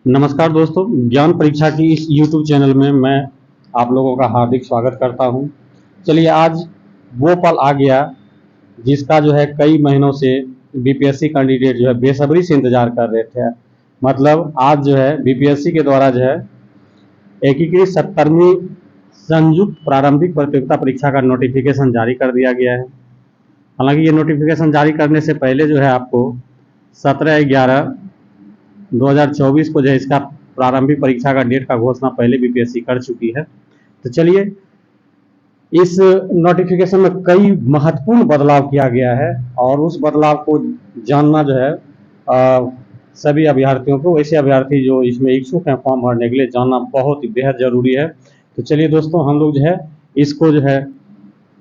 नमस्कार दोस्तों, ज्ञान परीक्षा की इस YouTube चैनल में मैं आप लोगों का हार्दिक स्वागत करता हूं। चलिए, आज वो पल आ गया जिसका जो है कई महीनों से बीपीएससी कैंडिडेट जो है बेसब्री से इंतजार कर रहे थे। मतलब आज जो है बीपीएससी के द्वारा जो है एकीकृत 70वीं संयुक्त प्रारंभिक प्रतियोगिता परीक्षा का नोटिफिकेशन जारी कर दिया गया है। हालांकि ये नोटिफिकेशन जारी करने से पहले जो है आपको 17/11/2024 को जो है इसका प्रारंभिक परीक्षा का डेट का घोषणा पहले बीपीएससी कर चुकी है। तो चलिए, इस नोटिफिकेशन में कई महत्वपूर्ण बदलाव किया गया है और उस बदलाव को जानना जो है सभी अभ्यर्थियों को, वैसे अभ्यर्थी जो इसमें इच्छुक हैं फॉर्म भरने के लिए, जानना बहुत ही बेहद जरूरी है। तो चलिए दोस्तों, हम लोग जो है इसको जो है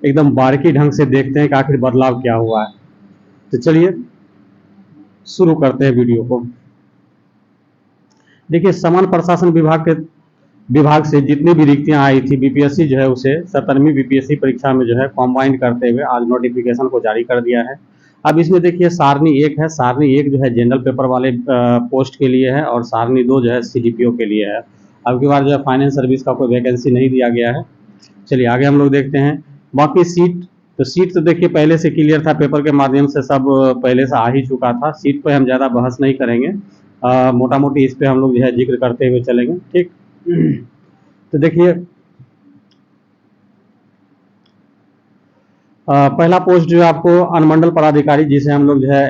एकदम बारीकी ढंग से देखते हैं कि आखिर बदलाव क्या हुआ है। तो चलिए शुरू करते हैं वीडियो को। देखिए, सामान्य प्रशासन विभाग से जितनी भी रिक्तियां आई थी, बीपीएससी जो है उसे 70वीं बीपीएससी परीक्षा में जो है कॉम्बाइन करते हुए आज नोटिफिकेशन को जारी कर दिया है। अब इसमें देखिए सारणी 1 है। सारणी 1 जो है जनरल पेपर वाले पोस्ट के लिए है और सारणी 2 जो है सीडीपीओ के लिए है। अब की बार जो है फाइनेंस सर्विस का कोई वैकेंसी नहीं दिया गया है। चलिए आगे हम लोग देखते हैं। बाकी सीट तो देखिए पहले से क्लियर था, पेपर के माध्यम से सब पहले से आ ही चुका था। सीट पर हम ज़्यादा बहस नहीं करेंगे, मोटा मोटी इस पे हम लोग जो है जिक्र करते हुए चलेंगे। ठीक, तो देखिए पहला पोस्ट जो है आपको अनुमंडल पदाधिकारी, जिसे हम लोग जो है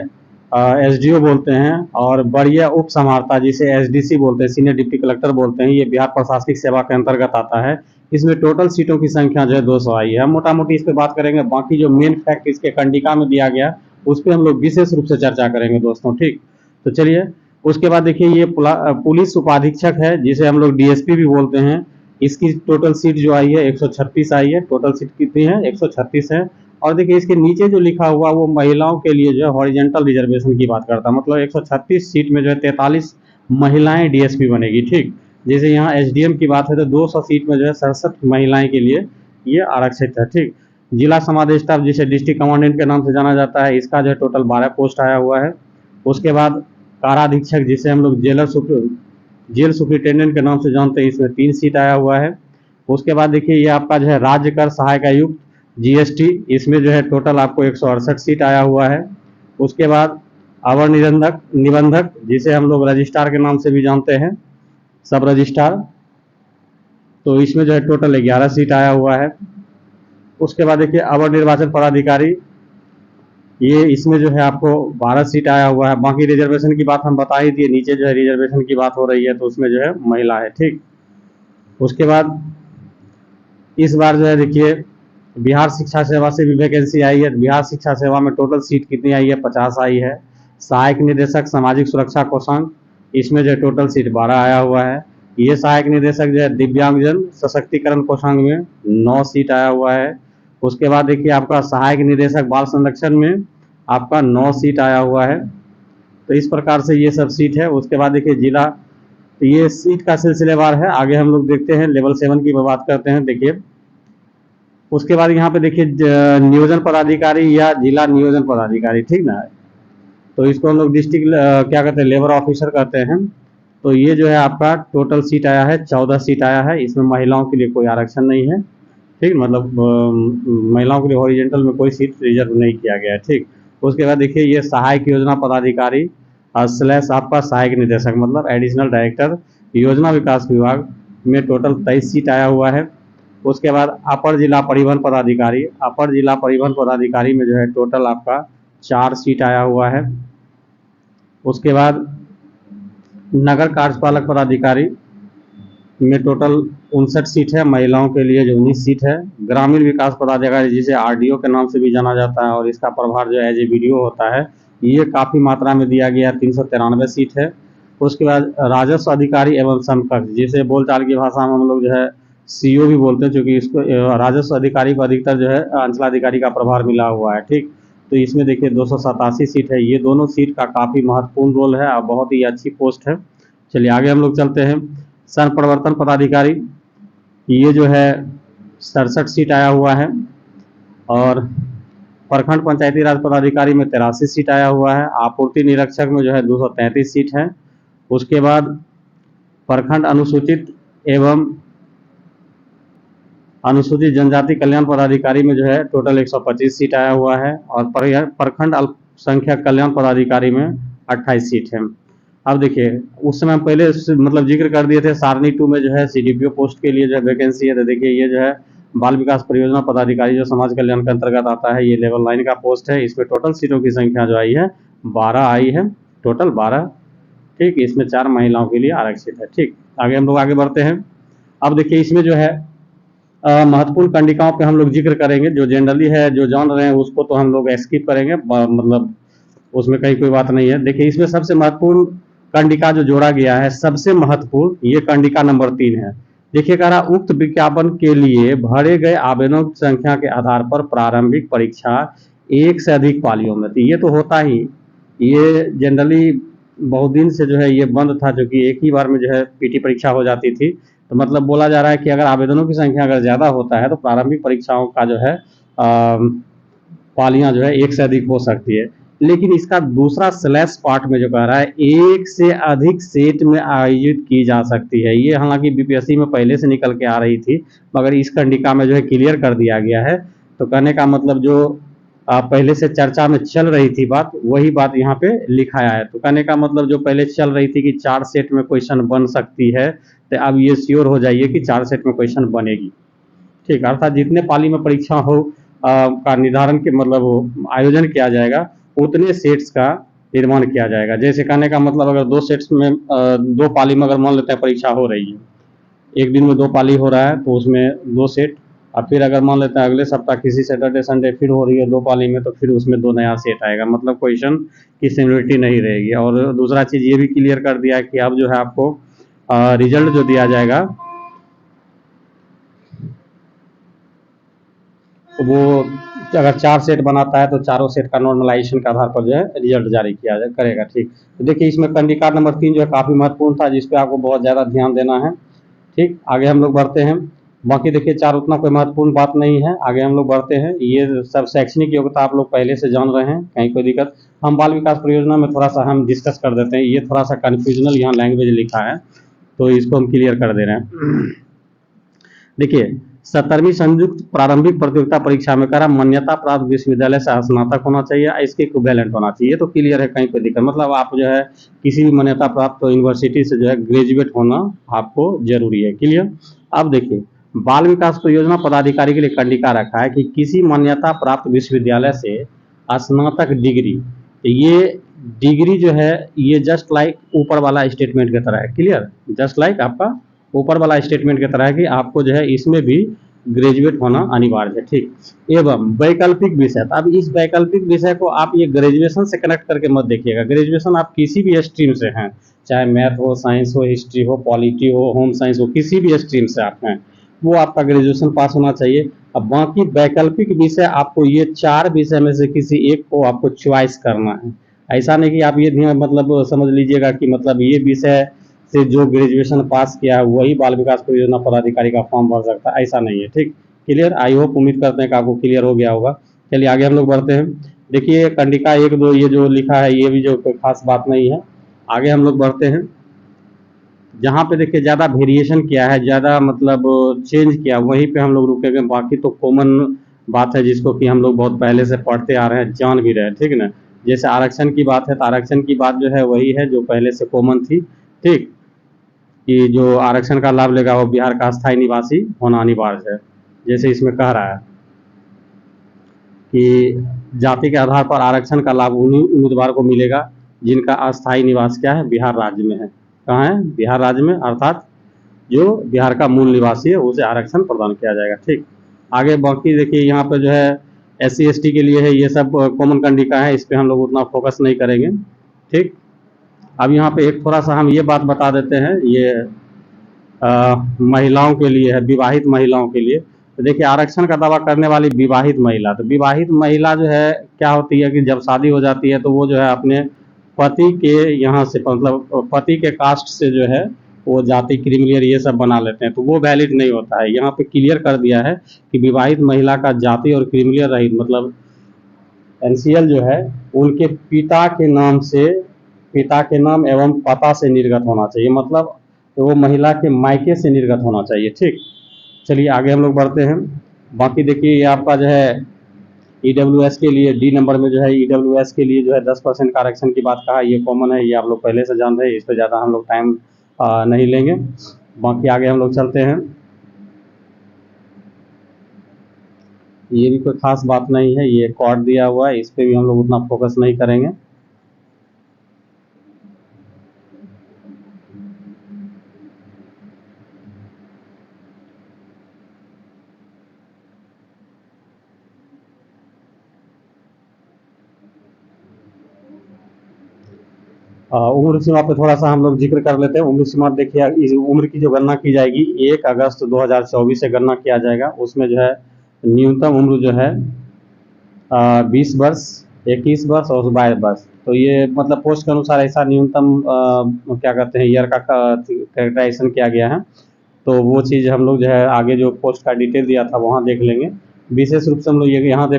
एसडीओ बोलते हैं, और बढ़िया उप समाहर्ता जिसे एसडीसी बोलते हैं, सीनियर डिप्टी कलेक्टर बोलते हैं, ये बिहार प्रशासनिक सेवा के अंतर्गत आता है। इसमें टोटल सीटों की संख्या जो है 200 आई है। हम मोटा मोटी इस पे बात करेंगे, बाकी जो मेन फैक्ट इसके कंडिका में दिया गया उस पर हम लोग विशेष रूप से चर्चा करेंगे दोस्तों। ठीक, तो चलिए उसके बाद देखिए ये पुलिस उपाधीक्षक है, जिसे हम लोग डीएसपी भी बोलते हैं। इसकी टोटल सीट जो आई है 136 आई है। टोटल सीट कितनी है? 136 है। और देखिए इसके नीचे जो लिखा हुआ वो महिलाओं के लिए जो है हॉरिजेंटल रिजर्वेशन की बात करता है। मतलब 136 सीट में जो है 43 महिलाएं डीएसपी बनेगी। ठीक, जैसे यहाँ एसडीएम की बात है तो 200 सीट में जो है 67 महिलाएं के लिए ये आरक्षित है। ठीक, जिला समादेष्टा स्टाफ जिसे डिस्ट्रिक्ट कमांडेंट के नाम से जाना जाता है, इसका जो है टोटल 12 पोस्ट आया हुआ है। उसके बाद काराधीक्षक, जिसे हम लोग जेल सुप्रिटेंडेंट के नाम से जानते हैं, इसमें 3 सीट आया हुआ है। उसके बाद देखिए ये आपका जो है राज्य कर सहायक आयुक्त जीएसटी, इसमें जो है टोटल आपको 168 सीट आया हुआ है। उसके बाद अवर निबंधक, जिसे हम लोग रजिस्ट्रार के नाम से भी जानते हैं, सब रजिस्ट्रार, तो इसमें जो है टोटल 11 सीट आया हुआ है। उसके बाद देखिए अवर निर्वाचन पदाधिकारी, ये इसमें जो है आपको 12 सीट आया हुआ है। बाकी रिजर्वेशन की बात हम बता ही दिए, नीचे जो है रिजर्वेशन की बात हो रही है तो उसमें जो है महिला है। ठीक, उसके बाद इस बार जो है देखिए बिहार शिक्षा सेवा से भी वैकेंसी आई है। बिहार शिक्षा सेवा में टोटल सीट कितनी आई है? 50 आई है। सहायक निदेशक सामाजिक सुरक्षा कोषांग, इसमें जो है टोटल सीट 12 आया हुआ है। ये सहायक निदेशक जो है दिव्यांगजन सशक्तिकरण कोषांग में 9 सीट आया हुआ है। उसके बाद देखिए आपका सहायक निदेशक बाल संरक्षण में आपका 9 सीट आया हुआ है। तो इस प्रकार से ये सब सीट है। उसके बाद देखिए जिला, तो ये सीट का सिलसिलेवार है। आगे हम लोग देखते हैं, लेवल 7 की बात करते हैं। देखिए उसके बाद यहाँ पे देखिए नियोजन पदाधिकारी या जिला नियोजन पदाधिकारी, ठीक ना, तो इसको हम लोग डिस्ट्रिक्ट क्या कहते हैं, लेबर ऑफिसर कहते हैं। तो ये जो है आपका टोटल सीट आया है 14 सीट आया है। इसमें महिलाओं के लिए कोई आरक्षण नहीं है। ठीक, मतलब महिलाओं के लिए हॉरिजेंटल में कोई सीट रिजर्व नहीं किया गया है। ठीक, उसके बाद देखिए ये सहायक योजना पदाधिकारी स्लैश आपका सहायक निदेशक, मतलब एडिशनल डायरेक्टर योजना विकास विभाग में टोटल 23 सीट आया हुआ है। उसके बाद अपर जिला परिवहन पदाधिकारी, अपर जिला परिवहन पदाधिकारी में जो है टोटल आपका 4 सीट आया हुआ है। उसके बाद नगर कार्यपालक पदाधिकारी में टोटल 59 सीट है, महिलाओं के लिए जो 19 सीट है। ग्रामीण विकास पदाधिकारी, जिसे आरडीओ के नाम से भी जाना जाता है और इसका प्रभार जो एज ए वीडियो होता है, ये काफ़ी मात्रा में दिया गया, 393 सीट है। उसके बाद राजस्व अधिकारी एवं समकक्ष, जिसे बोलचाल की भाषा में हम लोग जो है सीओ भी बोलते हैं, क्योंकि इसको राजस्व अधिकारी को अधिकतर जो है अंचलाधिकारी का प्रभार मिला हुआ है। ठीक, तो इसमें देखिए 287 सीट है। ये दोनों सीट का काफ़ी महत्वपूर्ण रोल है और बहुत ही अच्छी पोस्ट है। चलिए आगे हम लोग चलते हैं। सन प्रवर्तन पदाधिकारी, ये जो है 67 सीट आया हुआ है। और प्रखंड पंचायती राज पदाधिकारी में 83 सीट आया हुआ है। आपूर्ति निरीक्षक में जो है 233 सीट है। उसके बाद प्रखंड अनुसूचित एवं अनुसूचित जनजाति कल्याण पदाधिकारी में जो है टोटल 125 सीट आया हुआ है और प्रखंड अल्पसंख्यक कल्याण पदाधिकारी में 28 सीट है। अब देखिए उस समय हम पहले मतलब जिक्र कर दिए थे सारणी 2 में जो है सीडीपीओ पोस्ट के लिए जो है वैकेंसी है। तो देखिए ये जो है बाल विकास परियोजना पदाधिकारी जो समाज कल्याण के अंतर्गत आता है, ये लेवल 9 का पोस्ट है। इसमें टोटल सीटों की संख्या जो आई है 12 आई है, टोटल 12। ठीक, इसमें 4 महिलाओं के लिए आरक्षित है। ठीक, आगे हम लोग आगे बढ़ते हैं। अब देखिए इसमें जो है महत्वपूर्ण कंडिकाओं पे हम लोग जिक्र करेंगे। जो जनरली है जो जान रहे हैं उसको तो हम लोग स्किप करेंगे, मतलब उसमें कहीं कोई बात नहीं है। देखिए इसमें सबसे महत्वपूर्ण कंडिका जो जोड़ा गया है, सबसे महत्वपूर्ण ये कंडिका नंबर 3 है। देखिए कह रहा उक्त विज्ञापन के लिए भरे गए आवेदनों की संख्या के आधार पर प्रारंभिक परीक्षा एक से अधिक पालियों में थी। ये तो होता ही, ये जनरली बहुत दिन से जो है ये बंद था, जो कि एक ही बार में जो है पीटी परीक्षा हो जाती थी। तो मतलब बोला जा रहा है कि अगर आवेदनों की संख्या अगर ज़्यादा होता है तो प्रारंभिक परीक्षाओं का जो है पालियां जो है एक से अधिक हो सकती है। लेकिन इसका दूसरा स्लैश पार्ट में जो कह रहा है एक से अधिक सेट में आयोजित की जा सकती है। ये हालांकि बीपीएससी में पहले से निकल के आ रही थी, मगर इस कंडिका में जो है क्लियर कर दिया गया है। तो कहने का मतलब जो पहले से चर्चा में चल रही थी बात, वही बात यहाँ पे लिखाया है। तो कहने का मतलब जो पहले चल रही थी कि 4 सेट में क्वेश्चन बन सकती है, तो अब ये श्योर हो जाइए कि 4 सेट में क्वेश्चन बनेगी। ठीक, अर्थात जितने पाली में परीक्षा हो का निर्धारण के मतलब आयोजन किया जाएगा, उतने सेट्स का निर्माण किया जाएगा। जैसे कहने का मतलब अगर 2 सेट्स में 2 पाली में अगर मान लेते हैं परीक्षा हो रही है, एक दिन में 2 पाली हो रहा है तो उसमें 2 सेट, और फिर अगर मान लेते हैं अगले सप्ताह किसी सैटरडे संडे फिर हो रही है 2 पाली में, तो फिर उसमें 2 नया सेट आएगा। मतलब क्वेश्चन की सिमिलरिटी नहीं रहेगी। और दूसरा चीज़ ये भी क्लियर कर दिया है कि अब जो है आपको रिजल्ट जो दिया जाएगा वो अगर 4 सेट बनाता है तो चारों सेट का नॉर्मलाइजेशन के आधार पर जो है रिजल्ट जारी किया करेगा। ठीक, तो देखिए इसमें कंडिका नंबर 3 जो है काफ़ी महत्वपूर्ण था, जिसपे आपको बहुत ज़्यादा ध्यान देना है। ठीक, आगे हम लोग बढ़ते हैं। बाकी देखिए 4 उतना कोई महत्वपूर्ण बात नहीं है। आगे हम लोग बढ़ते हैं। ये सब शैक्षणिक योग्यता आप लोग पहले से जान रहे हैं, कहीं कोई दिक्कत। हम बाल विकास परियोजना में थोड़ा सा हम डिस्कस कर देते हैं। ये थोड़ा सा कन्फ्यूजनल यहाँ लैंग्वेज लिखा है, तो इसको हम क्लियर कर दे रहे हैं। देखिए 17वीं संयुक्त प्रारंभिक प्रतियोगिता परीक्षा में करा मान्यता प्राप्त विश्वविद्यालय से स्नातक होना चाहिए, इसके इक्विवेलेंट होना चाहिए। ये तो क्लियर है, कहीं कोई दिक्कत, मतलब आप जो है किसी भी मान्यता प्राप्त यूनिवर्सिटी से जो है ग्रेजुएट होना आपको जरूरी है। क्लियर। अब देखिए बाल विकास परियोजना पदाधिकारी के लिए कंडिका रखा है कि किसी मान्यता प्राप्त विश्वविद्यालय से स्नातक डिग्री, ये डिग्री जो है ये जस्ट लाइक ऊपर वाला स्टेटमेंट की तरह है। क्लियर, जस्ट लाइक आपका ऊपर वाला स्टेटमेंट की तरह है कि आपको जो है इसमें भी ग्रेजुएट होना अनिवार्य है। ठीक, एवं वैकल्पिक विषय, अब इस वैकल्पिक विषय को आप ये ग्रेजुएशन से कनेक्ट करके मत देखिएगा। ग्रेजुएशन आप किसी भी स्ट्रीम से हैं, चाहे मैथ हो, साइंस हो, हिस्ट्री हो, पॉलिटी हो, होम साइंस हो, किसी भी स्ट्रीम से आप हैं, वो आपका ग्रेजुएशन पास होना चाहिए। अब बाकी वैकल्पिक विषय आपको ये 4 विषय में से किसी एक को आपको चॉइस करना है। ऐसा नहीं कि आप ये मतलब समझ लीजिएगा कि मतलब ये विषय से जो ग्रेजुएशन पास किया है वही बाल विकास परियोजना पदाधिकारी का फॉर्म भर सकता है, ऐसा नहीं है। ठीक, क्लियर। आई होप, उम्मीद करते हैं कि आपको क्लियर हो गया होगा। चलिए आगे हम लोग बढ़ते हैं। देखिए कंडिका 1, 2 ये जो लिखा है ये भी जो कोई खास बात नहीं है। आगे हम लोग बढ़ते हैं। जहाँ पे देखिए ज़्यादा वेरिएशन किया है, ज़्यादा मतलब चेंज किया, वहीं पे हम लोग रुकेंगे। बाकी तो कॉमन बात है जिसको कि हम लोग बहुत पहले से पढ़ते आ रहे हैं, जान भी रहे हैं। ठीक ना, जैसे आरक्षण की बात है तो आरक्षण की बात जो है वही है जो पहले से कॉमन थी। ठीक, कि जो आरक्षण का लाभ लेगा वो बिहार का अस्थायी निवासी होना अनिवार्य है। जैसे इसमें कह रहा है कि जाति के आधार पर आरक्षण का लाभ उन्हीं उम्मीदवार को मिलेगा जिनका अस्थायी निवास क्या है, बिहार राज्य में है। कहाँ है, बिहार राज्य में, अर्थात जो बिहार का मूल निवासी है उसे आरक्षण प्रदान किया जाएगा। ठीक, आगे बाकी देखिए यहाँ पे जो है SC ST के लिए है, ये सब कॉमन कंडिका है, इस पर हम लोग उतना फोकस नहीं करेंगे। ठीक, अब यहाँ पे एक थोड़ा सा हम ये बात बता देते हैं, ये महिलाओं के लिए है, विवाहित महिलाओं के लिए। तो देखिए आरक्षण का दावा करने वाली विवाहित महिला, तो विवाहित महिला जो है क्या होती है कि जब शादी हो जाती है तो वो जो है अपने पति के यहाँ से, मतलब पति के कास्ट से जो है वो जाति क्रीमिलियर ये सब बना लेते हैं, तो वो वैलिड नहीं होता है। यहाँ पे क्लियर कर दिया है कि विवाहित महिला का जाति और क्रीमिलियर रहित, मतलब NCL जो है उनके पिता के नाम से, पिता के नाम एवं पता से निर्गत होना चाहिए। मतलब तो वो महिला के मायके से निर्गत होना चाहिए। ठीक, चलिए आगे हम लोग बढ़ते हैं। बाकी देखिए ये आपका जो है ईडब्ल्यूएस के लिए डी नंबर में जो है ईडब्ल्यूएस के लिए जो है 10% का आरक्षण की बात कहा, ये कॉमन है, ये आप लोग पहले से जान रहे हैं, इस पर ज़्यादा हम लोग टाइम नहीं लेंगे। बाकी आगे हम लोग चलते हैं। ये भी कोई खास बात नहीं है, ये कॉर्ड दिया हुआ है, इस पर भी हम लोग उतना फोकस नहीं करेंगे। उम्र सीमा पे थोड़ा सा हम लोग जिक्र कर लेते हैं। उम्र सीमा देखिए, इस उम्र की जो गणना की जाएगी 1 अगस्त 2024 से गणना किया जाएगा। उसमें जो है न्यूनतम उम्र जो है 20 वर्ष, 21 वर्ष और 22 वर्ष। तो ये मतलब पोस्ट के अनुसार ऐसा न्यूनतम क्या कहते हैं ईयर का कैरेक्टराइजेशन किया गया है। तो वो चीज़ हम लोग जो है आगे जो पोस्ट का डिटेल दिया था वहाँ देख लेंगे। विशेष रूप से हम लोग ये यहाँ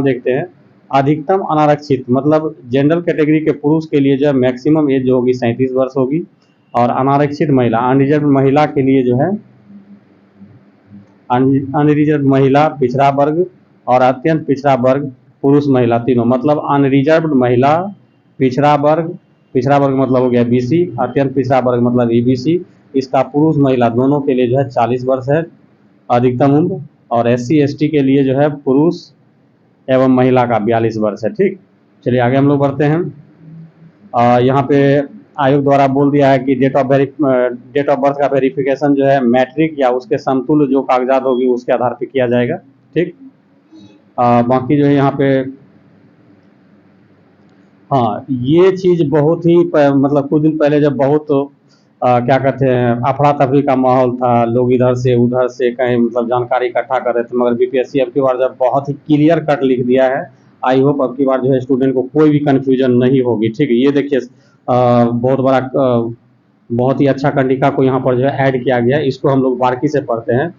देखते हैं अधिकतम अनारक्षित मतलब जनरल कैटेगरी के पुरुष के लिए जो है मैक्सिमम एज जो होगी 37 वर्ष होगी, और अनारक्षित महिला अनरिजर्व महिला के लिए जो है अनरिजर्व महिला, पिछड़ा वर्ग और अत्यंत पिछड़ा वर्ग, पुरुष महिला तीनों, मतलब अनरिजर्व महिला, पिछड़ा वर्ग मतलब हो गया बीसी, अत्यंत पिछड़ा वर्ग मतलब ईबीसी, इसका पुरुष महिला दोनों के लिए जो है 40 वर्ष है अधिकतम उम्र, और एससी एसटी के लिए जो है पुरुष एवं महिला का 42 वर्ष है। ठीक, चलिए आगे हम लोग बढ़ते हैं। यहाँ पे आयोग द्वारा बोल दिया है कि डेट ऑफ बर्थ का वेरिफिकेशन जो है मैट्रिक या उसके समतुल्य जो कागजात होगी उसके आधार पर किया जाएगा। ठीक, बाकी जो है यहाँ पे हाँ ये चीज़ बहुत ही मतलब कुछ दिन पहले जब बहुत क्या कहते हैं अफरा तफरी का माहौल था, लोग इधर से उधर से कहीं मतलब जानकारी इकट्ठा कर रहे थे, मगर बीपीएससी अब की बार जब बहुत ही क्लियर कट लिख दिया है, आई होप अब की बार जो है स्टूडेंट को कोई भी कन्फ्यूजन नहीं होगी। ठीक है, ये देखिए बहुत बड़ा बहुत ही अच्छा कंडिका को यहाँ पर जो है ऐड किया गया है, इसको हम लोग बारीकी से पढ़ते हैं।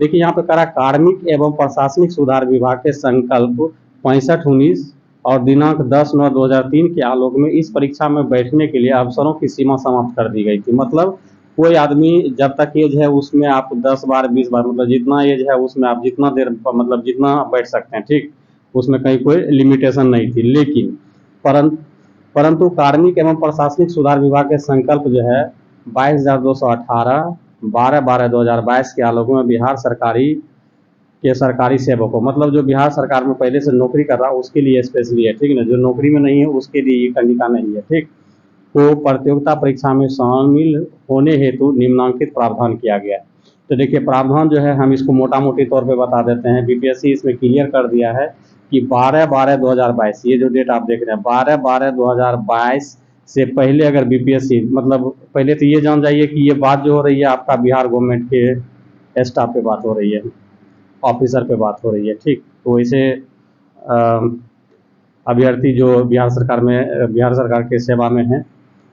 देखिए यहाँ पे करा कार्मिक एवं प्रशासनिक सुधार विभाग के संकल्प 65-19 और दिनांक 10/9/2003 के आलोक में इस परीक्षा में बैठने के लिए अवसरों की सीमा समाप्त कर दी गई थी। मतलब कोई आदमी जब तक एज है उसमें आप 10 बार 20 बार मतलब जितना एज है उसमें आप जितना देर मतलब जितना बैठ सकते हैं। ठीक, उसमें कहीं कोई लिमिटेशन नहीं थी। लेकिन परंतु कार्मिक एवं प्रशासनिक सुधार विभाग के संकल्प जो है 22,218 12/12/2022 के आलोक में बिहार सरकारी सेवकों मतलब जो बिहार सरकार में पहले से नौकरी कर रहा है उसके लिए स्पेशली है। ठीक है ना, जो नौकरी में नहीं है उसके लिए ये कंडिका नहीं है। ठीक, तो प्रतियोगिता परीक्षा में शामिल होने हेतु निम्नांकित प्रावधान किया गया है। तो देखिए प्रावधान जो है हम इसको मोटा मोटी तौर पे बता देते हैं। बीपीएससी इसमें क्लियर कर दिया है कि 12/12/2022 ये जो डेट आप देख रहे हैं 12/12/2022 से पहले अगर बीपीएससी मतलब पहले तो ये जान जाइए कि ये बात जो हो रही है आपका बिहार गवर्नमेंट के स्टाफ पे बात हो रही है, ऑफिसर पे बात हो रही है। ठीक, तो इसे अभ्यर्थी जो बिहार सरकार के सेवा में है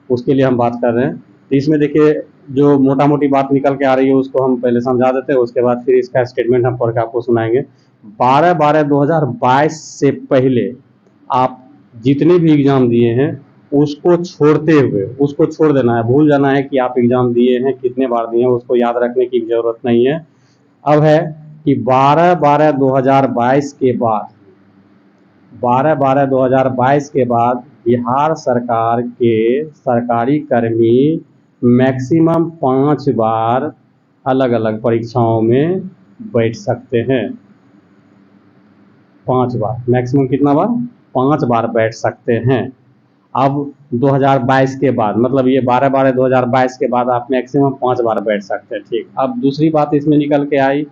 उसके लिए हम बात कर रहे हैं। तो इसमें देखिए जो मोटा मोटी बात निकल के आ रही है उसको हम पहले समझा देते हैं, उसके बाद फिर इसका स्टेटमेंट हम पढ़ के आपको सुनाएंगे। 12/12/2022 से पहले आप जितने भी एग्ज़ाम दिए हैं उसको छोड़ देना है, भूल जाना है कि आप एग्ज़ाम दिए हैं, कितने बार दिए हैं उसको याद रखने की ज़रूरत नहीं है। अब है कि 12/12/2022 के बाद 12/12/2022 के बाद बिहार सरकार के सरकारी कर्मी मैक्सिमम 5 बार अलग अलग परीक्षाओं में बैठ सकते हैं। 5 बार, मैक्सिमम कितना बार? 5 बार बैठ सकते हैं। अब 2022 के बाद मतलब ये 12/12/2022 के बाद आप मैक्सिमम 5 बार बैठ सकते हैं। ठीक, अब दूसरी बात इसमें निकल के आई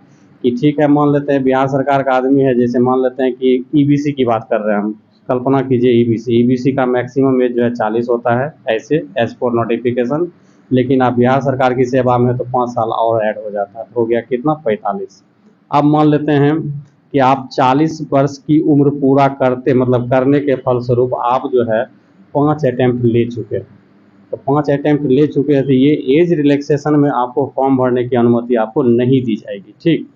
कि ठीक है मान लेते हैं बिहार सरकार का आदमी है, जैसे मान लेते हैं कि ईबीसी की बात कर रहे हैं हम, कल्पना कीजिए ईबीसी का मैक्सिमम एज जो है 40 होता है ऐसे एज पर नोटिफिकेशन, लेकिन आप बिहार सरकार की सेवा में तो 5 साल और ऐड हो जाता है, हो गया कितना 45। अब मान लेते हैं कि आप 40 वर्ष की उम्र पूरा करने के फलस्वरूप आप जो है 5 अटैम्प्ट ले चुके हैं। तो 5 अटैम्प्ट ले चुके हैं तो ये एज रिलैक्सेशन में आपको फॉर्म भरने की अनुमति आपको नहीं दी जाएगी। ठीक,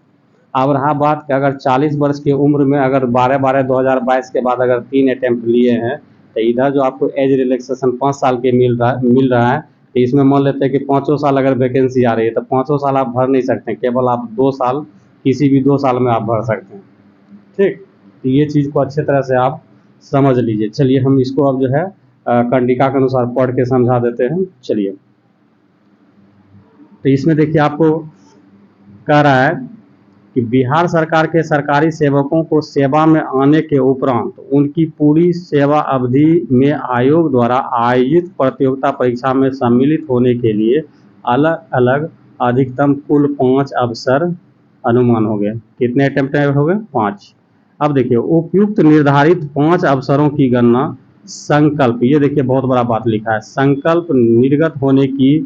अब रहा बात कि अगर 40 वर्ष की उम्र में अगर 12/12/2022 के बाद अगर 3 अटैम्प्ट लिए हैं तो इधर जो आपको एज रिलैक्सेशन 5 साल के मिल रहा है, तो इसमें मान लेते हैं कि 5 साल अगर वैकेंसी आ रही है तो 5 साल आप भर नहीं सकते, केवल आप 2 साल, किसी भी 2 साल में आप भर सकते हैं। ठीक, तो ये चीज़ को अच्छे तरह से आप समझ लीजिए। चलिए हम इसको अब जो है कंडिका के अनुसार पढ़ के समझा देते हैं। चलिए, तो इसमें देखिए आपको कह रहा है कि बिहार सरकार के सरकारी सेवकों को सेवा में आने के उपरांत उनकी पूरी सेवा अवधि में आयोग द्वारा आयोजित प्रतियोगिता परीक्षा में सम्मिलित होने के लिए अलग अलग अधिकतम कुल 5 अवसर अनुमान हो गए। कितने अटेम्प्ट हो गए? 5। अब देखिए, उपयुक्त निर्धारित 5 अवसरों की गणना संकल्प, ये देखिए बहुत बड़ा बात लिखा है, संकल्प निर्गत होने की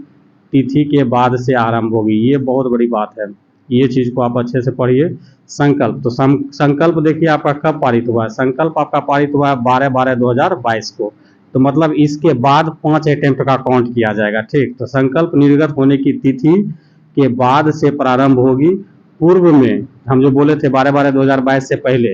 तिथि के बाद से आरंभ होगी। ये बहुत बड़ी बात है, ये चीज़ को आप अच्छे से पढ़िए। संकल्प, तो संकल्प देखिए आपका कब पारित हुआ है? संकल्प आपका पारित हुआ है 12/12/2022 को, तो मतलब इसके बाद 5 अटेम्प्ट का काउंट किया जाएगा। ठीक, तो संकल्प निर्गत होने की तिथि के बाद से प्रारंभ होगी। पूर्व में हम जो बोले थे 12/12/2022 से पहले,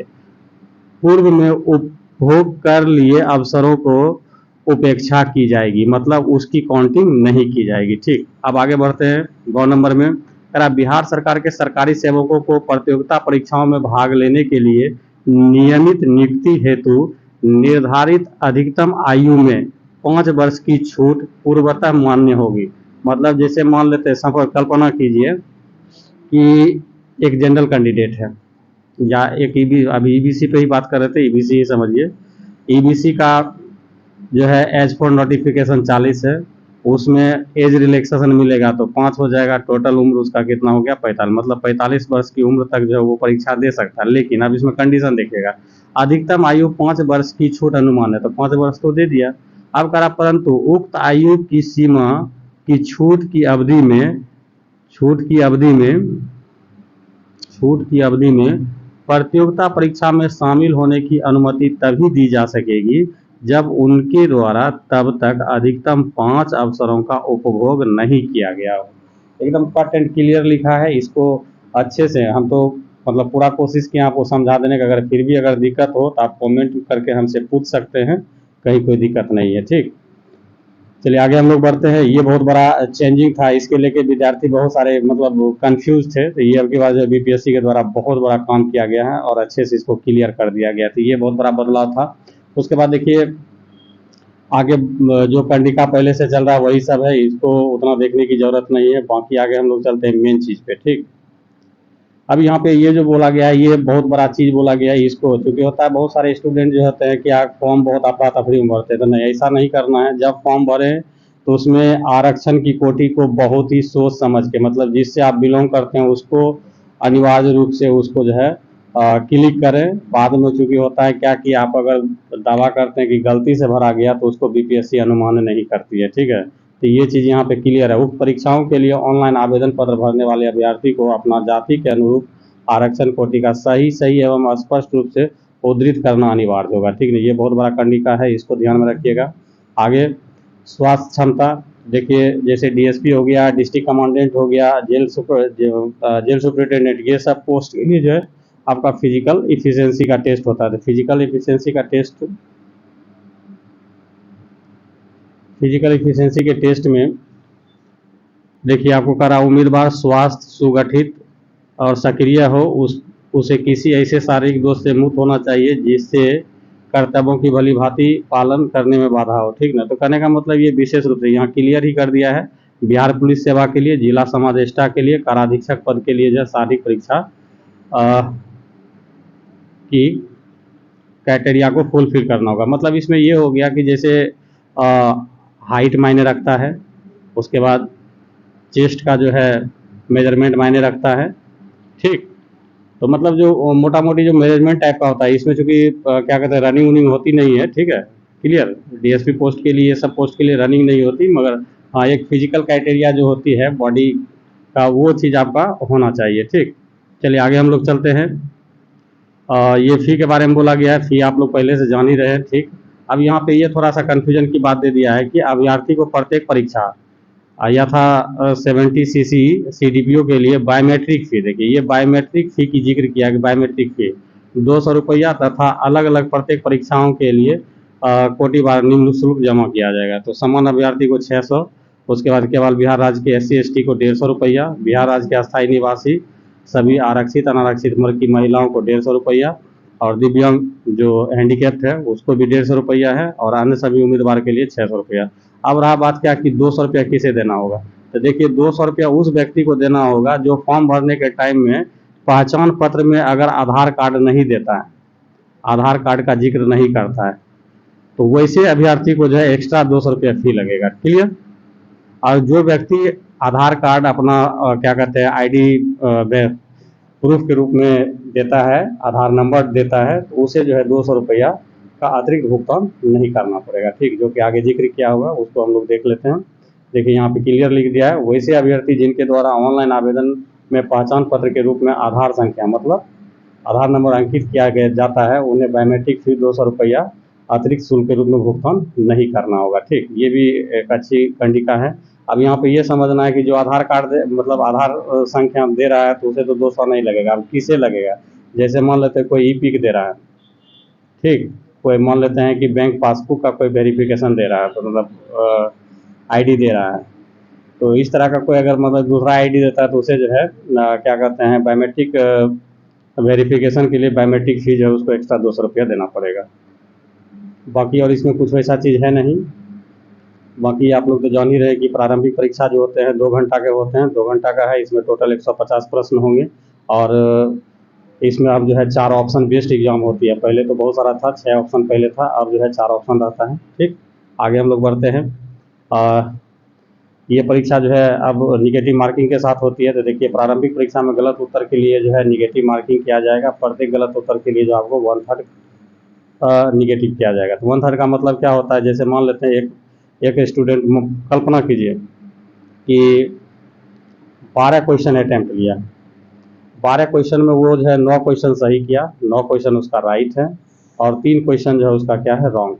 पूर्व में उपभोग कर लिए अवसरों को उपेक्षा की जाएगी, मतलब उसकी काउंटिंग नहीं की जाएगी। ठीक, अब आगे बढ़ते हैं। 2 नंबर में करा, बिहार सरकार के सरकारी सेवकों को प्रतियोगिता परीक्षाओं में भाग लेने के लिए नियमित नियुक्ति हेतु निर्धारित अधिकतम आयु में 5 वर्ष की छूट पूर्वतः मान्य होगी। मतलब जैसे मान लेते हैं, कल्पना कीजिए कि एक जनरल कैंडिडेट है या एक अभी ईबीसी पे ही बात कर रहे थे, ईबीसी ही समझिए। ईबीसी का जो है एज फॉर नोटिफिकेशन 40 है, उसमें एज रिलैक्सेशन मिलेगा तो 5 हो जाएगा। टोटल उम्र उसका कितना हो गया? 45, मतलब 45 वर्ष की उम्र तक जो है वो परीक्षा दे सकता है। लेकिन अब इसमें कंडीशन देखिएगा, अधिकतम आयु 5 वर्ष की छूट अनुमान है, तो 5 वर्ष तो दे दिया। अब करा, परंतु उक्त आयु की सीमा की छूट की अवधि में प्रतियोगिता परीक्षा में शामिल होने की अनुमति तभी दी जा सकेगी जब उनके द्वारा तब तक अधिकतम 5 अवसरों का उपभोग नहीं किया गया हो। एकदम कट एंड क्लियर लिखा है, इसको अच्छे से हम तो मतलब पूरा कोशिश किया आपको समझा देने का। अगर फिर भी अगर दिक्कत हो तो आप कमेंट करके हमसे पूछ सकते हैं, कहीं कोई दिक्कत नहीं है। ठीक, चलिए आगे हम लोग बढ़ते हैं। ये बहुत बड़ा चेंजिंग था, इसके लेके विद्यार्थी बहुत सारे मतलब कंफ्यूज थे, तो ये अब के बाद बीपीएससी के द्वारा बहुत बड़ा काम किया गया है और अच्छे से इसको क्लियर कर दिया गया। तो ये बहुत बड़ा बदलाव था। उसके बाद देखिए आगे जो कंडिका पहले से चल रहा है वही सब है, इसको उतना देखने की जरूरत नहीं है। बाकी आगे हम लोग चलते हैं मेन चीज़ पे। ठीक, अब यहाँ पे ये जो बोला गया है ये बहुत बड़ा चीज़ बोला गया है। इसको चूँकि होता है बहुत सारे स्टूडेंट जो होते हैं कि फॉर्म बहुत अफरा तफरी में भरते हैं, तो नहीं, ऐसा नहीं करना है। जब फॉर्म भरें तो उसमें आरक्षण की कोटि को बहुत ही सोच समझ के, मतलब जिससे आप बिलोंग करते हैं उसको अनिवार्य रूप से उसको जो है क्लिक करें। बाद में चूँकि होता है क्या कि आप अगर दावा करते हैं कि गलती से भरा गया तो उसको बीपीएससी अनुमान नहीं करती है। ठीक है, तो ये चीज़ यहाँ पे क्लियर है। उक्त परीक्षाओं के लिए ऑनलाइन आवेदन पत्र भरने वाले अभ्यर्थी को अपना जाति के अनुरूप आरक्षण कोटि का सही एवं स्पष्ट रूप से उद्धृत करना अनिवार्य होगा। ठीक है, ये बहुत बड़ा कंडिका है, इसको ध्यान में रखिएगा। आगे स्वास्थ्य क्षमता देखिए, जैसे डीएसपी हो गया, डिस्ट्रिक्ट कमांडेंट हो गया, जेल सुपरिटेंडेंट, ये सब पोस्ट के लिए जो है आपका फिजिकल इफिशियंसी का टेस्ट होता है। तो फिजिकल इफिशियंसी के टेस्ट में देखिए आपको करा, उम्मीदवार स्वास्थ्य सुगठित और सक्रिय हो, उसे किसी ऐसे शारीरिक दोष से मुक्त होना चाहिए जिससे कर्तव्यों की भली भांति पालन करने में बाधा हो। ठीक ना, तो कहने का मतलब ये विशेष रूप से यहाँ क्लियर ही कर दिया है। बिहार पुलिस सेवा के लिए, जिला समादेष्टा के लिए, काराधीक्षक पद के लिए जो शारीरिक परीक्षा की क्राइटेरिया को फुलफिल करना होगा। मतलब इसमें ये हो गया कि जैसे हाइट मायने रखता है, उसके बाद चेस्ट का जो है मेजरमेंट मायने रखता है। ठीक, तो मतलब जो मोटा मोटी जो मैनेजमेंट टाइप का होता है, इसमें चूंकि क्या कहते हैं रनिंग वनिंग होती नहीं है। ठीक है, क्लियर। डीएसपी पोस्ट के लिए, ये सब पोस्ट के लिए रनिंग नहीं होती, मगर हाँ एक फिजिकल क्राइटेरिया जो होती है बॉडी का, वो चीज़ आपका होना चाहिए। ठीक, चलिए आगे हम लोग चलते हैं। ये फ़ी के बारे में बोला गया है, फ़ी आप लोग पहले से जान ही रहे हैं। ठीक, अब यहाँ पे ये थोड़ा सा कन्फ्यूजन की बात दे दिया है कि अभ्यर्थी को प्रत्येक परीक्षा यथा 70 सीसी सीडीपीओ के लिए बायोमेट्रिक फ़ी, देखिए ये बायोमेट्रिक फ़ी की जिक्र किया कि बायोमेट्रिक फ़ी 200 रुपया तथा अलग अलग प्रत्येक परीक्षाओं के लिए कोटि बार निम्न शुल्क जमा किया जाएगा। तो समान अभ्यर्थी को 600 उसके बाद केवल बिहार राज्य के SC/ST को 150 रुपया, बिहार राज्य के अस्थायी निवासी सभी आरक्षित अनारक्षित वर्ग की महिलाओं को 150 रुपया, और दिव्यांग जो हैंडीकैप्ड है उसको भी 150 रुपया है, और अन्य सभी उम्मीदवार के लिए 600 रुपया। अब रहा बात क्या कि 200 रुपया किसे देना होगा। तो देखिए 200 रुपया उस व्यक्ति को देना होगा जो फॉर्म भरने के टाइम में पहचान पत्र में अगर आधार कार्ड नहीं देता है, आधार कार्ड का जिक्र नहीं करता है, तो वैसे अभ्यर्थी को जो है एक्स्ट्रा 200 रुपया फी लगेगा। क्लियर। और जो व्यक्ति आधार कार्ड अपना क्या कहते हैं ID प्रूफ के रूप में देता है, आधार नंबर देता है, तो उसे जो है 200 रुपया का अतिरिक्त भुगतान नहीं करना पड़ेगा। ठीक, जो कि आगे जिक्र किया होगा उसको हम लोग देख लेते हैं। देखिए यहाँ पे क्लियर लिख दिया है, वैसे अभ्यर्थी जिनके द्वारा ऑनलाइन आवेदन में पहचान पत्र के रूप में आधार संख्या मतलब आधार नंबर अंकित किया गया जाता है, उन्हें बायोमेट्रिक फी 200 रुपया अतिरिक्त शुल्क के रूप में भुगतान नहीं करना होगा। ठीक, ये भी एक अच्छी कंडिका है। अब यहाँ पे ये समझना है कि जो आधार कार्ड मतलब आधार संख्या दे रहा है तो उसे तो 200 नहीं लगेगा। अब किसे लगेगा, जैसे मान लेते हैं कोई EPIC दे रहा है, ठीक, कोई मान लेते हैं कि बैंक पासबुक का कोई वेरिफिकेशन दे रहा है, तो मतलब ID दे रहा है, तो इस तरह का कोई अगर मतलब दूसरा ID देता है तो उसे जो है क्या कहते हैं बायोमेट्रिक वेरिफिकेशन के लिए बायोमेट्रिक फी जो है उसको एक्स्ट्रा 200 रुपया देना पड़ेगा। बाकी और इसमें कुछ वैसा चीज़ है नहीं। बाकी आप लोग तो जान ही रहे कि प्रारंभिक परीक्षा जो होते हैं 2 घंटा के होते हैं, 2 घंटा का है। इसमें टोटल 150 प्रश्न होंगे, और इसमें अब जो है 4 ऑप्शन बेस्ड एग्जाम होती है। पहले तो बहुत सारा था, 6 ऑप्शन पहले था, अब जो है 4 ऑप्शन रहता है। ठीक, आगे हम लोग बढ़ते हैं। ये परीक्षा जो है अब निगेटिव मार्किंग के साथ होती है। तो देखिए प्रारंभिक परीक्षा में गलत उत्तर के लिए जो है निगेटिव मार्किंग किया जाएगा। प्रत्येक गलत उत्तर के लिए जो आपको 1/3 निगेटिव किया जाएगा। तो 1/3 का मतलब क्या होता है, जैसे मान लेते हैं एक स्टूडेंट, कल्पना कीजिए कि 12 क्वेश्चन अटैम्प्ट लिया, 12 क्वेश्चन में वो जो है 9 क्वेश्चन सही किया, 9 क्वेश्चन उसका राइट है, और 3 क्वेश्चन जो है उसका क्या है, रॉन्ग।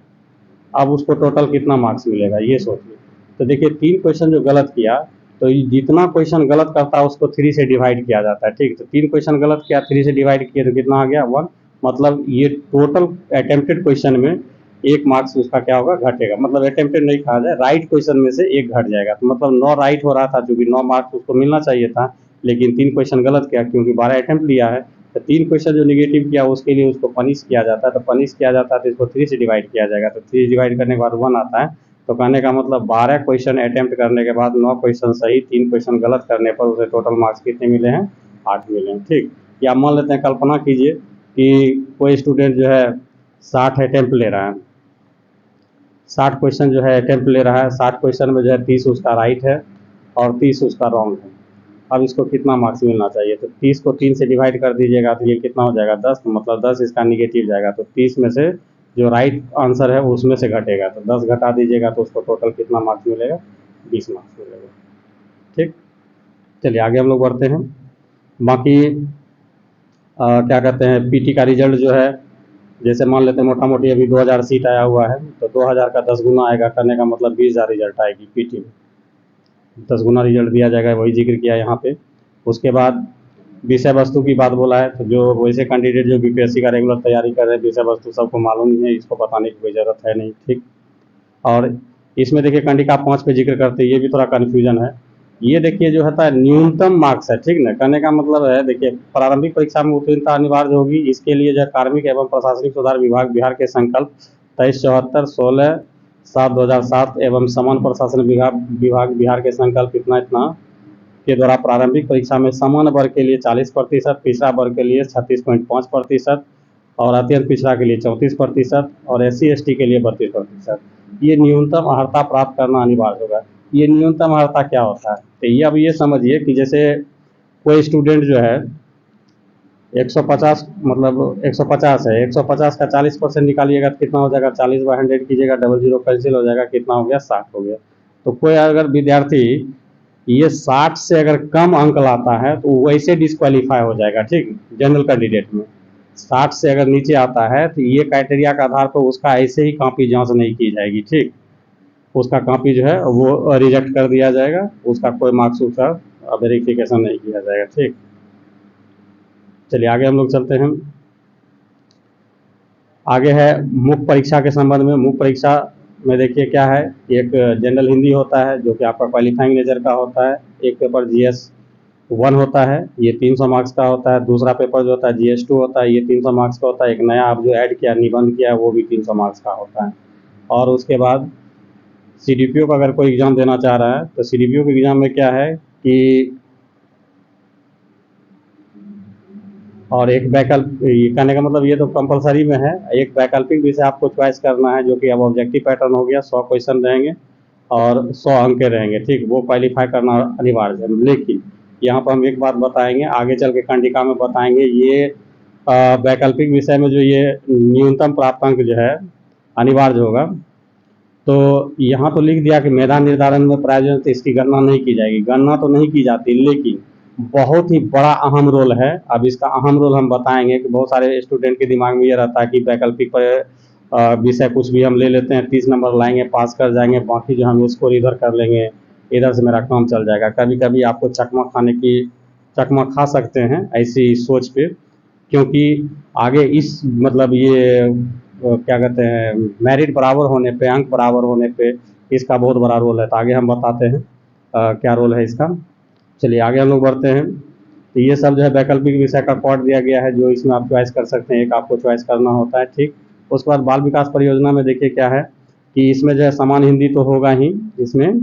अब उसको टोटल कितना मार्क्स मिलेगा ये सोचिए। तो देखिए 3 क्वेश्चन जो गलत किया, तो जितना क्वेश्चन गलत करता है उसको 3 से डिवाइड किया जाता है। ठीक, तो 3 क्वेश्चन गलत किया, 3 से डिवाइड किए तो कितना आ गया, 1। मतलब ये टोटल अटेम्प्टेड क्वेश्चन में 1 मार्क्स उसका क्या होगा, घटेगा। मतलब अटेम्प्टेड नहीं कहा जाए, राइट क्वेश्चन में से 1 घट जाएगा। तो मतलब 9 राइट हो रहा था, चूंकि 9 मार्क्स उसको मिलना चाहिए था, लेकिन 3 क्वेश्चन गलत किया क्योंकि 12 अटेम्प्ट लिया है। तो 3 क्वेश्चन जो निगेटिव किया उसके लिए उसको पनिश किया जाता है। तो पनिश किया जाता है तो इसको 3 से डिवाइड किया जाएगा। तो 3 डिवाइड करने के बाद 1 आता है। तो कहने का मतलब 12 क्वेश्चन अटेम्प्ट करने के बाद 9 क्वेश्चन सही, 3 क्वेश्चन गलत करने पर उसे टोटल मार्क्स कितने मिले हैं, 8 मिले हैं। ठीक, या मान लेते हैं, कल्पना कीजिए कि कोई स्टूडेंट जो है 60 अटेम्प्ट ले रहा है, 60 क्वेश्चन जो है अटेम्प्ट ले रहा है, 60 क्वेश्चन में जो है 30 उसका राइट है और 30 उसका रॉन्ग है। अब इसको कितना मार्क्स मिलना चाहिए, तो 30 को 3 से डिवाइड कर दीजिएगा तो ये कितना हो जाएगा, 10। तो मतलब 10 इसका निगेटिव जाएगा। तो 30 में से जो राइट आंसर है उसमें से घटेगा, तो 10 घटा दीजिएगा तो उसको टोटल कितना मार्क्स मिलेगा, 20 मार्क्स मिलेगा। ठीक, चलिए आगे हम लोग बढ़ते हैं। बाकी क्या कहते हैं PT का रिजल्ट जो है, जैसे मान लेते हैं मोटा मोटी अभी 2000 सीट आया हुआ है, तो 2000 का 10 गुना आएगा, करने का मतलब 20,000 रिजल्ट आएगी PT में, 10 गुना रिजल्ट दिया जाएगा, वही जिक्र किया यहाँ पे। उसके बाद विषय वस्तु की बात बोला है, तो जो वैसे कैंडिडेट जो BPSC का रेगुलर तैयारी कर रहे हैं, विषय वस्तु सबको मालूम ही है, इसको बताने की कोई ज़रूरत है नहीं। ठीक, और इसमें देखिए कंडिका 5 पे जिक्र करते हैं, ये भी थोड़ा कन्फ्यूजन है। ये देखिए जो होता है न्यूनतम मार्क्स है, ठीक ना। कहने का मतलब है, देखिए प्रारंभिक परीक्षा में उत्तीर्णता अनिवार्य होगी। इसके लिए जो कार्मिक एवं प्रशासनिक सुधार विभाग बिहार के संकल्प 2374 16/7/2007 एवं समान प्रशासन विभाग बिहार के संकल्प इतना इतना के द्वारा प्रारंभिक परीक्षा में सामान्य वर्ग के लिए 40%, पिछड़ा वर्ग के लिए 36.5% और अत्यंत पिछड़ा के लिए 34% और SC/ST के लिए 32%। ये न्यूनतम अर्हता प्राप्त करना अनिवार्य होगा। ये न्यूनतम अर्हता क्या होता है, तो ये अब ये समझिए कि जैसे कोई स्टूडेंट जो है 150 मतलब 150 है, 150 का 40% निकालिएगा तो कितना हो जाएगा, 40/100 कीजिएगा, 00 कैंसिल हो जाएगा, कितना हो गया, 60 हो गया। तो कोई अगर विद्यार्थी ये 60 से अगर कम अंक लाता है तो वैसे डिस्क्वालीफाई हो जाएगा। ठीक, जनरल कैंडिडेट में 60 से अगर नीचे आता है तो ये क्राइटेरिया के आधार पर उसका ऐसे ही कॉपी जांच नहीं की जाएगी। ठीक, उसका कॉपी जो है वो रिजेक्ट कर दिया जाएगा, उसका कोई मार्क्स उसका वेरिफिकेशन नहीं किया जाएगा। ठीक, चलिए आगे हम लोग चलते हैं। आगे है मुख्य परीक्षा के संबंध में। मुख्य परीक्षा में देखिए क्या है, एक जनरल हिंदी होता है जो कि आपका क्वालिफाइंग नेचर का होता है, एक पेपर जीएस 1 होता है, ये 300 मार्क्स का होता है, दूसरा पेपर जो होता है जीएस 2 होता है, ये 300 मार्क्स का होता है, एक नया आप जो ऐड किया निबंध किया वो भी 300 मार्क्स का होता है। और उसके बाद सीडीपीओ का अगर कोई एग्ज़ाम देना चाह रहा है तो सीडीपीओ के एग्ज़ाम में क्या है कि और एक वैकल्प, ये कहने का मतलब ये तो कंपलसरी में है, एक वैकल्पिक विषय आपको चॉइस करना है जो कि अब ऑब्जेक्टिव पैटर्न हो गया, 100 क्वेश्चन रहेंगे और 100 अंक के रहेंगे, ठीक, वो क्वालिफाई करना अनिवार्य है। लेकिन यहाँ पर हम एक बात बताएंगे, आगे चल के खंडिका में बताएंगे, ये वैकल्पिक विषय में जो ये न्यूनतम प्राप्तांक जो है अनिवार्य होगा, तो यहाँ तो लिख दिया कि मेधा निर्धारण में प्रायोजन से इसकी गणना नहीं की जाएगी, गणना तो नहीं की जाती, लेकिन बहुत ही बड़ा अहम रोल है। अब इसका अहम रोल हम बताएंगे कि बहुत सारे स्टूडेंट के दिमाग में ये रहता है कि वैकल्पिक पर विषय कुछ भी हम ले लेते हैं, 30 नंबर लाएंगे, पास कर जाएंगे, बाकी जो हम स्कोर इधर कर लेंगे, इधर से मेरा काम चल जाएगा। कभी कभी आपको चकमा खा सकते हैं ऐसी सोच पे, क्योंकि आगे इस मतलब ये क्या कहते हैं, मेरिट बराबर होने पे, अंक बराबर होने पे इसका बहुत बड़ा रोल है। तो आगे हम बताते हैं क्या रोल है इसका। चलिए आगे हम लोग बढ़ते हैं। तो ये सब जो है वैकल्पिक विषय का कोड दिया गया है जो इसमें आप चॉइस कर सकते हैं, एक आपको चॉइस करना होता है, ठीक। उसके बाद बाल विकास परियोजना में देखिए क्या है कि इसमें जो है समान हिंदी तो होगा ही, इसमें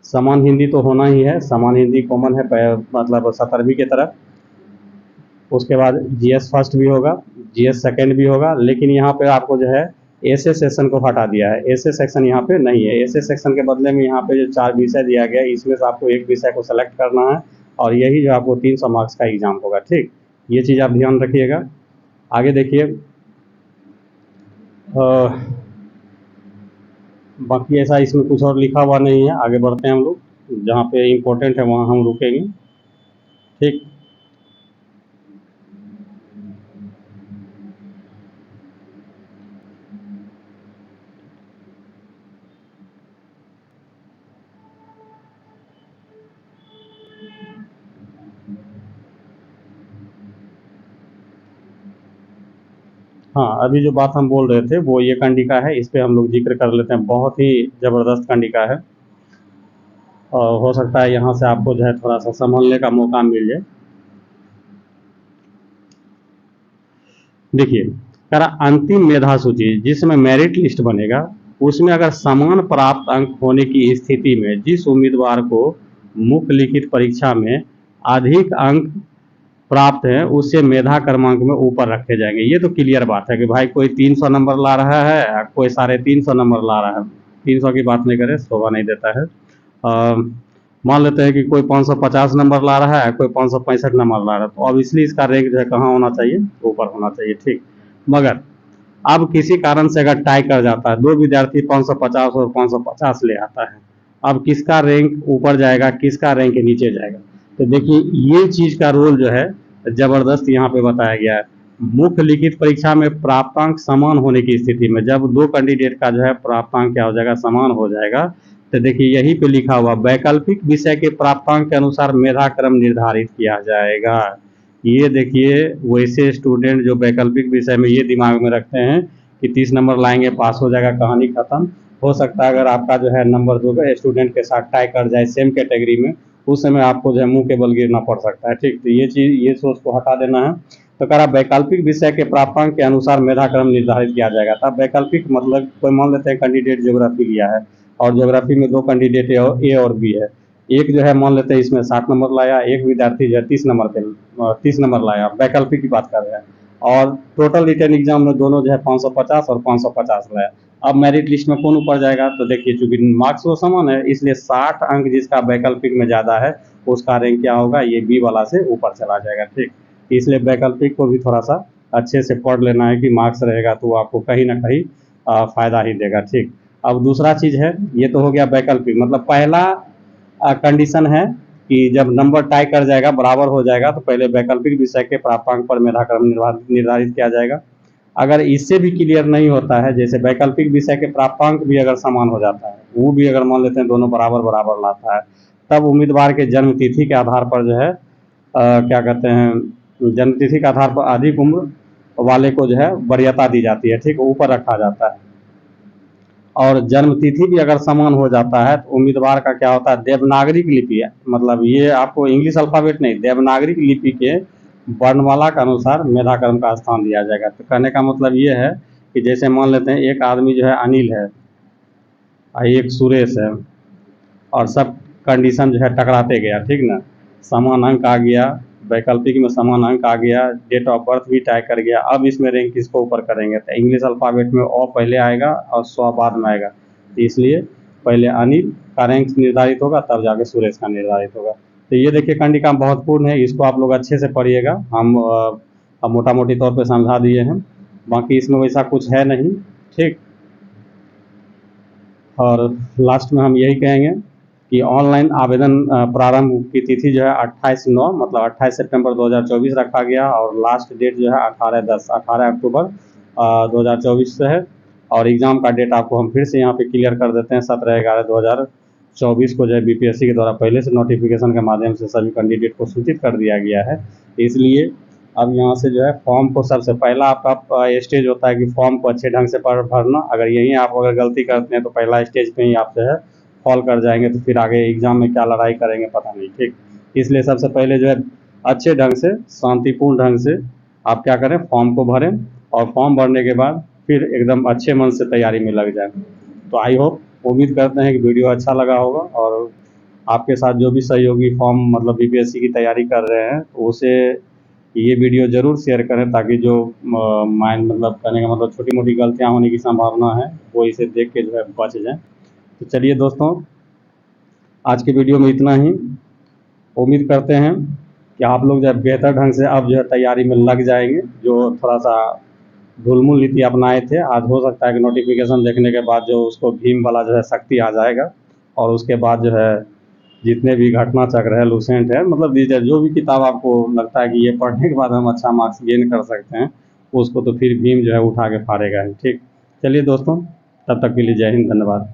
समान हिंदी तो होना ही है, समान हिंदी कॉमन है मतलब 17वीं की तरफ। उसके बाद जीएस फर्स्ट भी होगा, जीएस सेकंड भी होगा, लेकिन यहाँ पे आपको जो है एसए सेक्शन को हटा दिया है, एसए सेक्शन यहाँ पे नहीं है। एसए सेक्शन के बदले में यहाँ पे जो 4 विषय दिया गया है इसमें से आपको एक विषय को सेलेक्ट करना है और यही जो आपको 300 मार्क्स का एग्जाम होगा, ठीक। ये चीज़ आप ध्यान रखिएगा। आगे देखिए बाकी ऐसा इसमें कुछ और लिखा हुआ नहीं है, आगे बढ़ते हैं हम लोग, जहाँ पे इम्पोर्टेंट है वहाँ हम रुकेंगे, ठीक। हाँ, अभी जो बात हम बोल रहे थे वो ये कंडिका है, इस पे हम लोग जिक्र कर लेते हैं, बहुत ही ज़बरदस्त कंडिका है और हो सकता है यहाँ से आपको जो है थोड़ा सा संभलने का मौका मिल जाए। देखिए कह रहा अंतिम मेधा सूची जिसमें मेरिट लिस्ट बनेगा उसमें अगर समान प्राप्त अंक होने की स्थिति में जिस उम्मीदवार को मुख्य लिखित परीक्षा में अधिक अंक प्राप्त है उससे मेधा क्रमांक में ऊपर रखे जाएंगे। ये तो क्लियर बात है कि भाई कोई 300 नंबर ला रहा है, कोई 350 नंबर ला रहा है, 300 की बात नहीं करें, शोभा नहीं देता है। मान लेते हैं कि कोई 550 नंबर ला रहा है, कोई 565 नंबर ला रहा है, तो ऑब्वियसली इसका रैंक जो है कहाँ होना चाहिए, ऊपर होना चाहिए, ठीक। मगर अब किसी कारण से अगर टाई कर जाता है, दो विद्यार्थी 550 और 550 ले आता है, अब किसका रैंक ऊपर जाएगा, किसका रैंक नीचे जाएगा, तो देखिए ये चीज़ का रोल जो है जबरदस्त यहाँ पे बताया गया है। मुख्य लिखित परीक्षा में प्राप्तांक समान होने की स्थिति में, जब दो कैंडिडेट का जो है प्राप्तांक क्या हो जाएगा, समान हो जाएगा, तो देखिए यहीं पे लिखा हुआ वैकल्पिक विषय के प्राप्तांक के अनुसार मेधा क्रम निर्धारित किया जाएगा। ये देखिए वैसे स्टूडेंट जो वैकल्पिक विषय में ये दिमाग में रखते हैं कि 30 नंबर लाएंगे पास हो जाएगा, कहानी खत्म। हो सकता है अगर आपका जो है नंबर जो है स्टूडेंट के साथ टाई कर जाए सेम कैटेगरी में, उस समय आपको जो है मुंह के बल गिरना पड़ सकता है, ठीक। तो ये चीज़, ये सोच को हटा देना है। तो कह रहा वैकल्पिक विषय के प्राप्तांक के अनुसार मेधा क्रम निर्धारित किया जाएगा। तब वैकल्पिक मतलब कोई मान लेते हैं कैंडिडेट ज्योग्राफी लिया है और ज्योग्राफी में दो कैंडिडेट ए और बी है, एक जो है मान लेते हैं इसमें 60 नंबर लाया, एक विद्यार्थी जो है 30 नंबर लाया, वैकल्पिक की बात कर रहे हैं, और टोटल रिटर्न एग्जाम में दोनों जो है 550 और 550 लाया। अब मेरिट लिस्ट में कौन ऊपर जाएगा, तो देखिए चूंकि मार्क्स वो समान है इसलिए 60 अंक जिसका वैकल्पिक में ज़्यादा है उसका रैंक क्या होगा, ये बी वाला से ऊपर चला जाएगा, ठीक। इसलिए वैकल्पिक को भी थोड़ा सा अच्छे से पढ़ लेना है कि मार्क्स रहेगा तो वो आपको कहीं ना कहीं फ़ायदा ही देगा, ठीक। अब दूसरा चीज़ है, ये तो हो गया वैकल्पिक, मतलब पहला कंडीशन है कि जब नंबर टाई कर जाएगा, बराबर हो जाएगा, तो पहले वैकल्पिक विषय के प्राप्तांक पर मेधाक्रम निर्धारित किया जाएगा। अगर इससे भी क्लियर नहीं होता है, जैसे वैकल्पिक विषय के प्राप्तांक भी अगर समान हो जाता है, वो भी अगर मान लेते हैं दोनों बराबर बराबर लाता है, तब उम्मीदवार के जन्म तिथि के आधार पर जो है क्या कहते हैं, जन्म तिथि के आधार पर अधिक उम्र वाले को जो है वरीयता दी जाती है, ठीक, ऊपर रखा जाता है। और जन्म तिथि भी अगर समान हो जाता है तो उम्मीदवार का क्या होता है, देवनागरिक लिपि है, मतलब ये आपको इंग्लिश अल्फ़ाबेट नहीं, देवनागरिक लिपि के वर्णमाला के अनुसार मेधाक्रम का स्थान दिया जाएगा। तो कहने का मतलब ये है कि जैसे मान लेते हैं एक आदमी जो है अनिल है और एक सुरेश है, और सब कंडीशन जो है टकराते गया, ठीक ना, समान अंक आ गया, वैकल्पिक में समान अंक आ गया, डेट ऑफ बर्थ भी तय कर गया, अब इसमें रैंक किसको ऊपर करेंगे, तो इंग्लिश अल्फ़ाबेट में ओ पहले आएगा और स्व बाद में आएगा, तो इसलिए पहले अनिल का रैंक निर्धारित होगा, तब जाके सुरेश का निर्धारित होगा। तो ये देखिए कंडिका महत्वपूर्ण है, इसको आप लोग अच्छे से पढ़िएगा। हम मोटा मोटी तौर पे समझा दिए हैं, बाकी इसमें वैसा कुछ है नहीं, ठीक। और लास्ट में हम यही कहेंगे कि ऑनलाइन आवेदन प्रारंभ की तिथि जो है 28/9 मतलब 28 सितंबर 2024 रखा गया, और लास्ट डेट जो है 18 अक्टूबर 2024 से है। और एग्ज़ाम का डेट आपको हम फिर से यहाँ पे क्लियर कर देते हैं, 17/11/2024 को जो है बीपीएससी के द्वारा पहले से नोटिफिकेशन के माध्यम से सभी कैंडिडेट को सूचित कर दिया गया है। इसलिए अब यहाँ से जो है फॉर्म को सबसे पहला आपका स्टेज होता है कि फॉर्म को अच्छे ढंग से भरना। अगर यहीं आप अगर गलती करते हैं तो पहला स्टेज पे ही आप जो है फॉल कर जाएंगे, तो फिर आगे एग्ज़ाम में क्या लड़ाई करेंगे पता नहीं, ठीक। इसलिए सबसे पहले जो है अच्छे ढंग से शांतिपूर्ण ढंग से आप क्या करें, फॉर्म को भरें, और फॉर्म भरने के बाद फिर एकदम अच्छे मन से तैयारी में लग जाएं। तो आई होप, उम्मीद करते हैं कि वीडियो अच्छा लगा होगा, और आपके साथ जो भी सहयोगी फॉर्म मतलब बीपीएससी की तैयारी कर रहे हैं उसे ये वीडियो ज़रूर शेयर करें, ताकि जो माइंड मतलब करने का मतलब छोटी मोटी गलतियाँ होने की संभावना है वो इसे देख के जो है बच जाएं। तो चलिए दोस्तों, आज की वीडियो में इतना ही। उम्मीद करते हैं कि आप लोग जो है बेहतर ढंग से अब जो है तैयारी में लग जाएंगे। जो थोड़ा सा ढुलमुल नीति अपनाए थे, आज हो सकता है कि नोटिफिकेशन देखने के बाद जो उसको भीम वाला जो है शक्ति आ जाएगा, और उसके बाद जो है जितने भी घटना चक्र है, लूसेंट है, मतलब दीजिए जो भी किताब आपको लगता है कि ये पढ़ने के बाद हम अच्छा मार्क्स गेन कर सकते हैं, उसको तो फिर भीम जो है उठा के फाड़ेगा ही, ठीक। चलिए दोस्तों, तब तक के लिए जय हिंद, धन्यवाद।